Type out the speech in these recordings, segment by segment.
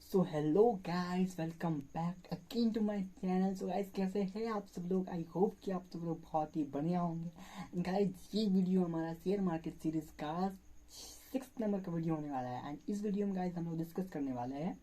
So hello guys, welcome back again to my channel. So guys, कैसे हैं आप सब लोग? आई होप कि आप सब लोग बहुत ही बढ़िया होंगे। गाइस, ये वीडियो हमारा शेयर मार्केट सीरीज का 6 नंबर का वीडियो होने वाला है। एंड इस वीडियो में गाइस हम लोग डिस्कस करने वाले हैं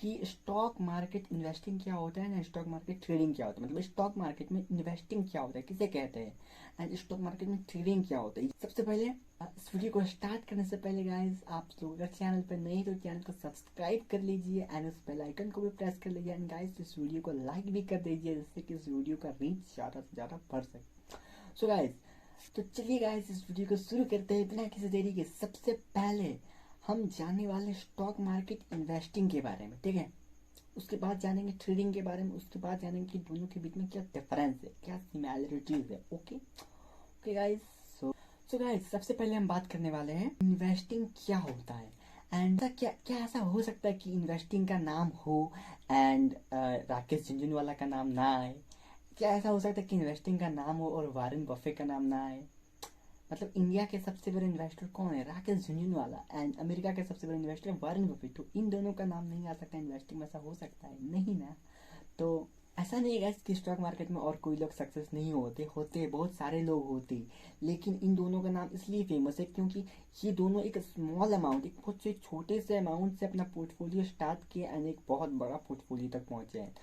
कि स्टॉक मार्केट इन्वेस्टिंग क्या होता है ना, स्टॉक मार्केट ट्रेडिंग क्या होता है। मतलब स्टॉक मार्केट में इन्वेस्टिंग क्या होता है, किसे कहते हैं, एंड स्टॉक मार्केट में ट्रेडिंग क्या होता है। सबसे पहले इस वीडियो को स्टार्ट करने से पहले गाइस, आप लोग अगर चैनल पर नए तो चैनल को सब्सक्राइब कर लीजिए एंड उस बेल आइकन को भी प्रेस कर लीजिए। एंड गाइस, इस वीडियो को लाइक भी कर दीजिए जिससे कि इस वीडियो का रीच ज़्यादा से ज़्यादा बढ़ सके। सो गाइस, तो चलिए गाइस, इस वीडियो को शुरू करते हैं बिना किसी देरी के। सबसे पहले हम जानने वाले स्टॉक मार्केट इन्वेस्टिंग के बारे में, ठीक है। उसके बाद जानेंगे ट्रेडिंग के बारे में, उसके बाद जानेंगे कि दोनों के बीच में क्या डिफरेंस है, क्या सिमिलरिटीज है। Okay okay guys. So guys, सबसे पहले हम बात करने वाले हैं इन्वेस्टिंग क्या होता है। एंड क्या क्या ऐसा हो सकता है कि इन्वेस्टिंग का नाम हो एंड राकेश झुनझुनवाला का नाम ना आए? क्या ऐसा हो सकता है कि इन्वेस्टिंग का नाम हो और वारेन बफे का नाम ना आए? मतलब इंडिया के सबसे बड़े इन्वेस्टर कौन है? राकेश झुनझुनवाला। एंड अमेरिका के सबसे बड़े इन्वेस्टर वारेन बफे। तो इन दोनों का नाम नहीं आ सकता इन्वेस्टिंग में? ऐसा हो सकता है? नहीं ना। तो ऐसा नहीं है कि स्टॉक मार्केट में और कोई लोग सक्सेस नहीं होते, होते बहुत सारे लोग होते, लेकिन इन दोनों का नाम इसलिए फेमस है क्योंकि ये दोनों एक स्मॉल अमाउंट, एक बहुत से छोटे से अमाउंट से अपना पोर्टफोलियो स्टार्ट किया एंड एक बहुत बड़ा पोर्टफोलियो तक पहुंचे हैं।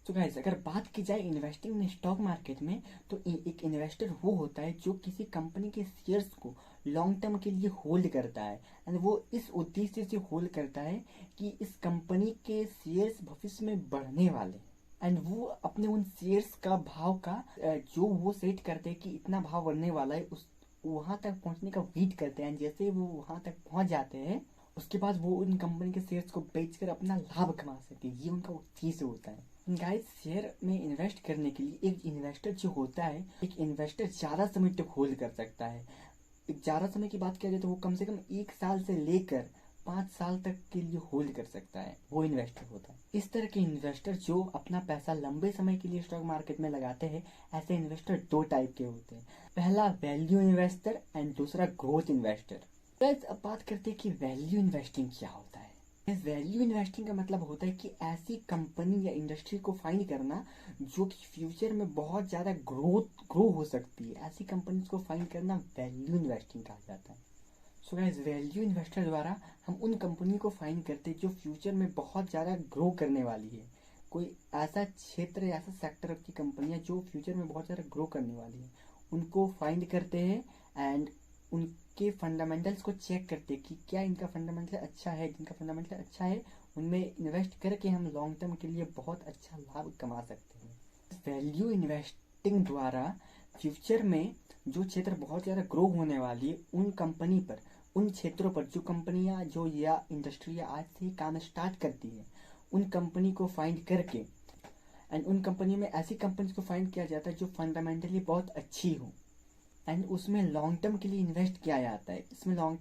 तो गाइस, अगर बात की जाए इन्वेस्टिंग में स्टॉक मार्केट में, तो एक इन्वेस्टर वो होता है जो किसी कंपनी के शेयर्स को लॉन्ग टर्म के लिए होल्ड करता है। एंड वो इस उद्देश्य से होल्ड करता है कि इस कंपनी के शेयर्स भविष्य में बढ़ने वाले हैं। एंड वो अपने उन शेयर्स का भाव का जो वो सेट करते हैं कि इतना भाव बढ़ने वाला है, उस वहां तक पहुंचने का वेट करते हैं। जैसे वो वहां तक पहुंच जाते हैं, उसके बाद वो उन कंपनी के शेयर्स को बेचकर अपना लाभ कमा सके। ये उनका उद्देश्य होता है। गाइस, शेयर में इन्वेस्ट करने के लिए एक इन्वेस्टर जो होता है, एक इन्वेस्टर ज्यादा समय तक होल्ड कर सकता है। एक ज्यादा समय की बात किया जाए तो वो कम से कम 1 साल से लेकर 5 साल तक के लिए होल्ड कर सकता है, वो इन्वेस्टर होता है। इस तरह के इन्वेस्टर जो अपना पैसा लंबे समय के लिए स्टॉक मार्केट में लगाते हैं, ऐसे इन्वेस्टर दो टाइप के होते हैं। पहला वैल्यू इन्वेस्टर एंड दूसरा ग्रोथ इन्वेस्टर। अब बात करते हैं कि वैल्यू इन्वेस्टिंग क्या होता है। इस वैल्यू इन्वेस्टिंग का मतलब होता है कि ऐसी कंपनी या इंडस्ट्री को फाइंड करना जो कि फ्यूचर में बहुत ज्यादा ग्रो हो सकती है। ऐसी कंपनीज को फाइंड करना वैल्यू इन्वेस्टिंग कहा जाता है। सो गाइस, वैल्यू इन्वेस्टर द्वारा हम उन कंपनी को फाइंड करते हैं जो फ्यूचर में बहुत ज़्यादा ग्रो करने वाली है। कोई ऐसा क्षेत्र या ऐसा सेक्टर की कंपनियां जो फ्यूचर में बहुत ज़्यादा ग्रो करने वाली है, उनको फाइंड करते हैं एंड उनके फंडामेंटल्स को चेक करते हैं कि क्या इनका फंडामेंटल अच्छा है। जिनका फंडामेंटल अच्छा है उनमें इन्वेस्ट करके हम लॉन्ग टर्म के लिए बहुत अच्छा लाभ कमा सकते हैं। वैल्यू इन्वेस्टिंग द्वारा फ्यूचर में जो क्षेत्र बहुत ज़्यादा ग्रो होने वाली है, उन कंपनी पर, उन क्षेत्रों पर जो कंपनियां जो या इंडस्ट्री आज से ही काम स्टार्ट करती है, उन कंपनी को फाइंड करके एंड उन कंपनी में ऐसी कंपनी को फाइंड किया जाता है जो फंडामेंटली बहुत अच्छी हो एंड उसमें लॉन्ग टर्म के लिए इन्वेस्ट किया जाता है। इसमें लॉन्ग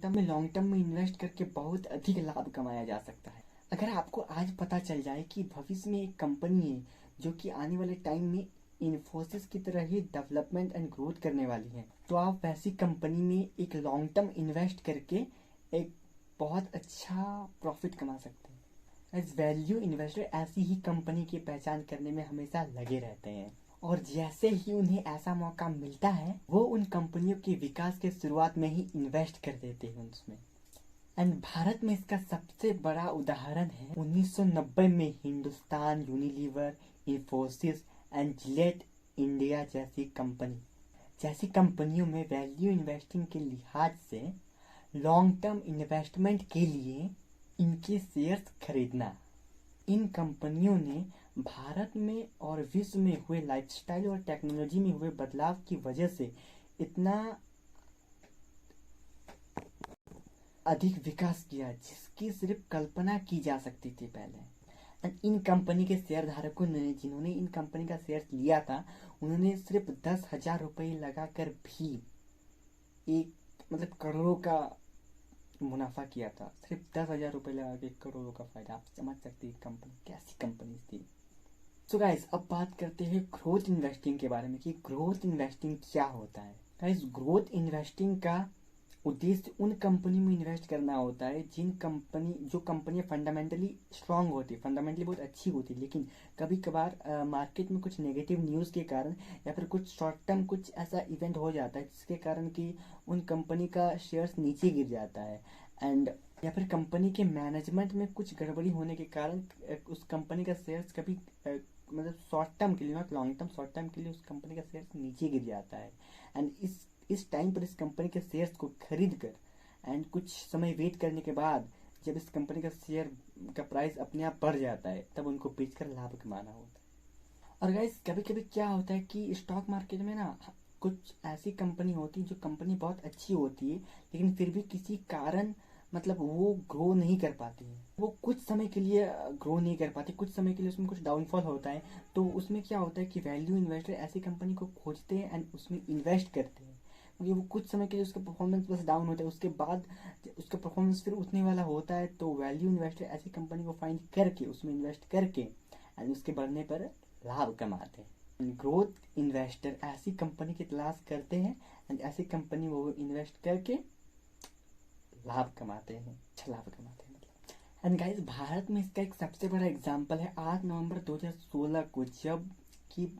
टर्म में इन्वेस्ट करके बहुत अधिक लाभ कमाया जा सकता है। अगर आपको आज पता चल जाए कि भविष्य में एक कंपनी है जो कि आने वाले टाइम में इन्फोसिस की तरह ही डेवलपमेंट एंड ग्रोथ करने वाली है, तो आप वैसी कंपनी में एक लॉन्ग टर्म इन्वेस्ट करके एक बहुत अच्छा प्रॉफिट कमा सकते हैं। एज वैल्यू इन्वेस्टर ऐसी ही कंपनी की पहचान करने में हमेशा लगे रहते हैं और जैसे ही उन्हें ऐसा मौका मिलता है, वो उन कंपनियों के विकास के शुरुआत में ही इन्वेस्ट कर देते हैं उसमें। एंड भारत में इसका सबसे बड़ा उदाहरण है 1990 में Hindustan Unilever, Infosys and Gillette India जैसी कंपनियों में वैल्यू इन्वेस्टिंग के लिहाज से लॉन्ग टर्म इन्वेस्टमेंट के लिए इनके शेयर्स खरीदना। इन कंपनियों ने भारत में और विश्व में हुए लाइफस्टाइल और टेक्नोलॉजी में हुए बदलाव की वजह से इतना अधिक विकास किया जिसकी सिर्फ कल्पना की जा सकती थी पहले। एंड इन कंपनी के शेयर धारकों ने, जिन्होंने इन कंपनी का शेयर लिया था, उन्होंने सिर्फ 10,000 रुपये लगाकर भी एक मतलब करोड़ों का मुनाफा किया था। सिर्फ 10,000 रुपये लगा के करोड़ों का फायदा। आप समझ सकते हैं कंपनी कैसी कंपनी थी। सो गाइस, अब बात करते हैं ग्रोथ इन्वेस्टिंग के बारे में कि ग्रोथ इन्वेस्टिंग क्या होता है। गाइस, ग्रोथ इन्वेस्टिंग का उद्देश्य उन कंपनी में इन्वेस्ट करना होता है जो कंपनियां फंडामेंटली स्ट्रांग होती है, फंडामेंटली बहुत अच्छी होती है, लेकिन कभी कभार मार्केट में कुछ नेगेटिव न्यूज़ के कारण या फिर कुछ शॉर्ट टर्म कुछ ऐसा इवेंट हो जाता है जिसके कारण कि उन कंपनी का शेयर्स नीचे गिर जाता है, एंड या फिर कंपनी के मैनेजमेंट में कुछ गड़बड़ी होने के कारण उस कंपनी का शेयर्स कभी मतलब शॉर्ट टर्म के लिए, not long term, short term के लिए उस कंपनी का शेयर्स नीचे गिर जाता है। एंड इस टाइम पर इस कंपनी के शेयर्स को खरीद कर एंड कुछ समय वेट करने के बाद जब इस कंपनी का शेयर का प्राइस अपने आप बढ़ जाता है तब उनको बेचकर लाभ कमाना होता है। और गाइस कभी कभी क्या होता है कि स्टॉक मार्केट में ना कुछ ऐसी कंपनी होती है जो कंपनी बहुत अच्छी होती है लेकिन फिर भी किसी कारण मतलब वो ग्रो नहीं कर पाती है, वो कुछ समय के लिए ग्रो नहीं कर पाती, कुछ समय के लिए उसमें कुछ डाउनफॉल होता है। तो उसमें क्या होता है कि वैल्यू इन्वेस्टर ऐसी कंपनी को खोजते हैं एंड उसमें इन्वेस्ट करते हैं, क्योंकि वो कुछ समय के लिए उसका परफॉर्मेंस बस डाउन होता है, उसके बाद उसका परफॉर्मेंस फिर उठने वाला होता है। तो वैल्यू इन्वेस्टर ऐसी कंपनी को फाइंड करके उसमें इन्वेस्ट करके एंड उसके बढ़ने पर लाभ कमाते हैं। ग्रोथ इन्वेस्टर ऐसी कंपनी की तलाश करते हैं एंड ऐसी कंपनी वो इन्वेस्ट करके लाभ कमाते हैं, अच्छा लाभ कमाते हैं मतलब। एंड गाइस भारत में इसका एक सबसे बड़ा एग्जांपल है 8 नवंबर 2016 को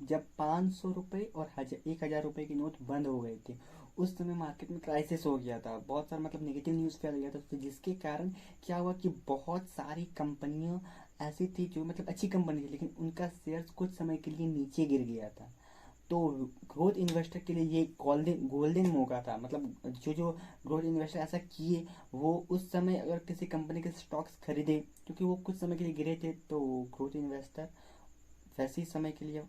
जब 500 रुपये और 1000 रुपये की नोट बंद हो गए थे। उस समय मार्केट में क्राइसिस हो गया था, बहुत सारा मतलब नेगेटिव न्यूज़ फैल गया था, तो जिसके कारण क्या हुआ कि बहुत सारी कंपनियां ऐसी थी जो मतलब अच्छी कंपनी थी लेकिन उनका शेयर्स कुछ समय के लिए नीचे गिर गया था। तो ग्रोथ इन्वेस्टर के लिए ये गोल्डन मौका था, मतलब जो ग्रोथ इन्वेस्टर ऐसा किए वो उस समय अगर किसी कंपनी के स्टॉक्स खरीदे क्योंकि वो कुछ समय के लिए गिरे थे, तो ग्रोथ इन्वेस्टर वैसे ही समय के लिए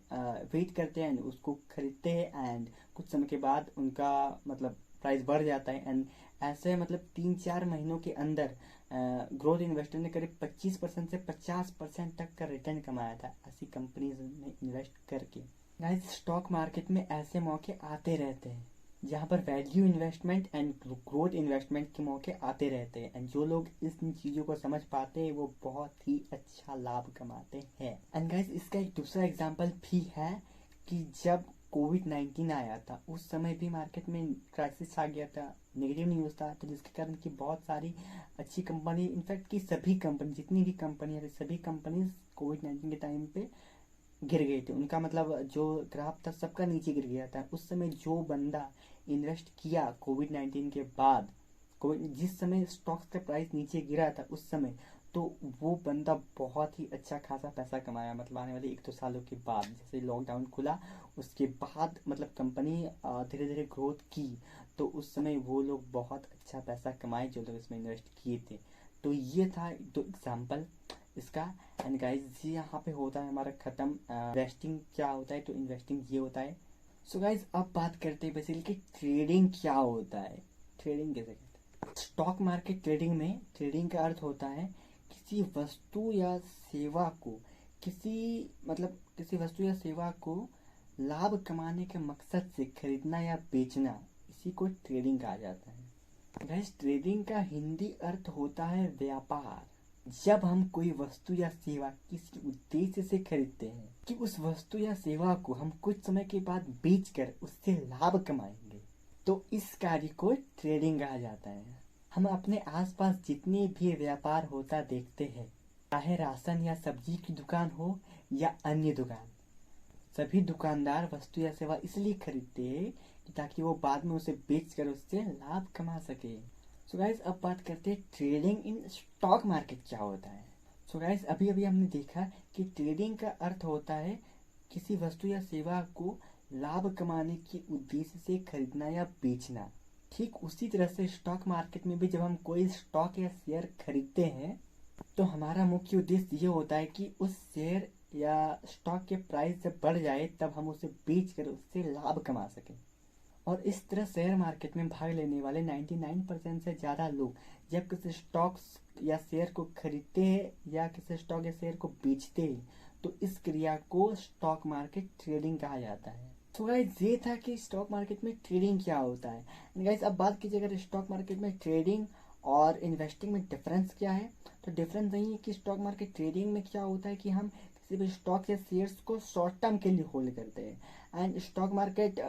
वेट करते हैं, उसको खरीदते हैं एंड कुछ समय के बाद उनका मतलब प्राइस बढ़ जाता है। एंड ऐसे मतलब 3-4 महीनों के अंदर ग्रोथ इन्वेस्टर ने करीब 25% से 50% तक का रिटर्न कमाया था ऐसी कंपनीज में इन्वेस्ट करके। गाइस स्टॉक मार्केट में ऐसे मौके आते रहते हैं जहाँ पर value investment and growth investment के मौके आते रहते हैं, एंड जो लोग इन चीज़ों को समझ पाते हैं वो बहुत ही अच्छा लाभ कमाते हैं। एंड गाइस इसका एक दूसरा एग्जांपल भी है कि जब कोविड-19 आया था उस समय भी मार्केट में क्राइसिस आ गया था, नेगेटिव न्यूज़ था, तो जिसके कारण कि बहुत सारी अच्छी कंपनी, इनफैक्ट कि सभी कंपनी, जितनी भी कंपनी है सभी कंपनीज कोविड-19 के टाइम पे गिर गए थे, उनका मतलब जो ग्राफ था सबका नीचे गिर गया था। उस समय जो बंदा इन्वेस्ट किया कोविड-19 के बाद, कोविड जिस समय स्टॉक्स का प्राइस नीचे गिरा था उस समय, तो वो बंदा बहुत ही अच्छा खासा पैसा कमाया, मतलब आने वाले 1-2 सालों के बाद जैसे लॉकडाउन खुला उसके बाद मतलब कंपनी धीरे धीरे ग्रोथ की, तो उस समय वो लोग बहुत अच्छा पैसा कमाए जो लोग इसमें इन्वेस्ट किए थे। तो ये था 2 एग्जाम्पल इसका। एंड गाइज ये यहाँ पे होता है हमारा खत्म इन्वेस्टिंग क्या होता है, तो इन्वेस्टिंग ये होता है। सो गाइज अब बात करते हैं बेसिकली कि ट्रेडिंग क्या होता है, ट्रेडिंग कैसे करते हैं। स्टॉक मार्केट ट्रेडिंग में ट्रेडिंग का अर्थ होता है किसी वस्तु या सेवा को किसी वस्तु या सेवा को लाभ कमाने के मकसद से खरीदना या बेचना, इसी को ट्रेडिंग कहा जाता है। गाइज ट्रेडिंग का हिंदी अर्थ होता है व्यापार। जब हम कोई वस्तु या सेवा किसी उद्देश्य से खरीदते हैं कि उस वस्तु या सेवा को हम कुछ समय के बाद बेचकर उससे लाभ कमाएंगे, तो इस कार्य को ट्रेडिंग कहा जाता है। हम अपने आसपास जितने भी व्यापार होता देखते हैं, चाहे राशन या सब्जी की दुकान हो या अन्य दुकान, सभी दुकानदार वस्तु या सेवा इसलिए खरीदते हैं ताकि वो बाद में उसे बेचकर उससे लाभ कमा सके। सो गाइस अब बात करते हैं ट्रेडिंग इन स्टॉक मार्केट क्या होता है। सो गाइस अभी अभी हमने देखा कि ट्रेडिंग का अर्थ होता है किसी वस्तु या सेवा को लाभ कमाने के उद्देश्य से खरीदना या बेचना। ठीक उसी तरह से स्टॉक मार्केट में भी जब हम कोई स्टॉक या शेयर खरीदते हैं तो हमारा मुख्य उद्देश्य ये होता है कि उस शेयर या स्टॉक के प्राइस जब बढ़ जाए तब हम उसे बेचकर उससे लाभ कमा सकें। और इस तरह शेयर मार्केट में भाग लेने वाले 99% से ज़्यादा लोग जब किसी स्टॉक्स या शेयर को खरीदते हैं या किसी स्टॉक या शेयर को बेचते हैं तो इस क्रिया को स्टॉक मार्केट ट्रेडिंग कहा जाता है। तो गाइस ये था कि स्टॉक मार्केट में ट्रेडिंग क्या होता है। गाइस अब बात कीजिए अगर स्टॉक मार्केट में ट्रेडिंग और इन्वेस्टिंग में डिफरेंस क्या है, तो डिफरेंस यही है कि स्टॉक मार्केट ट्रेडिंग में क्या होता है कि हम किसी भी स्टॉक या शेयर्स को शॉर्ट टर्म के लिए होल्ड करते हैं, एंड स्टॉक मार्केट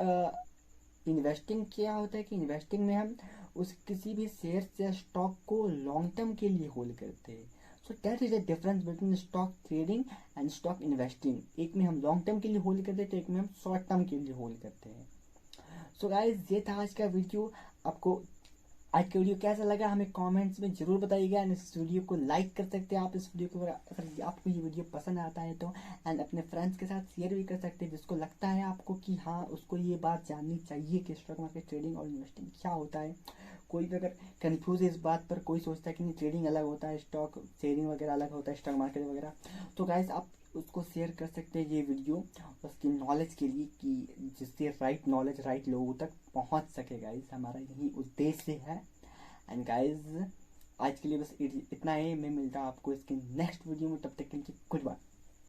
इन्वेस्टिंग क्या होता है कि इन्वेस्टिंग में हम उस किसी भी शेयर या स्टॉक को लॉन्ग टर्म के लिए होल्ड करते हैं। So that is the difference between stock trading and stock investing. एक में हम लॉन्ग टर्म के लिए होल्ड करते हैं, तो एक में हम शॉर्ट टर्म के लिए होल्ड करते हैं। सो गाइस, ये था आज का वीडियो। आपको आज का वीडियो कैसा लगा हमें कमेंट्स में जरूर बताइएगा। एंड इस वीडियो को लाइक कर सकते हैं आप इस वीडियो को, अगर आपको ये वीडियो पसंद आता है तो। एंड अपने फ्रेंड्स के साथ शेयर भी कर सकते हैं जिसको लगता है आपको कि हाँ उसको ये बात जाननी चाहिए कि स्टॉक मार्केट ट्रेडिंग और इन्वेस्टिंग क्या होता है। कोई भी अगर कन्फ्यूज है इस बात पर, कोई सोचता है कि नहीं ट्रेडिंग अलग होता है, स्टॉक शेयरिंग वगैरह अलग होता है, स्टॉक मार्केट वगैरह, तो गाइस आप उसको शेयर कर सकते हैं ये वीडियो उसकी नॉलेज के लिए, कि जिससे राइट नॉलेज राइट लोगों तक पहुंच सके। गाइस हमारा यही उद्देश्य है। एंड गाइज आज के लिए बस इतना ही। मैं मिलता हूँ आपको इसके नेक्स्ट वीडियो में, तब तक के लिए गुड बाय।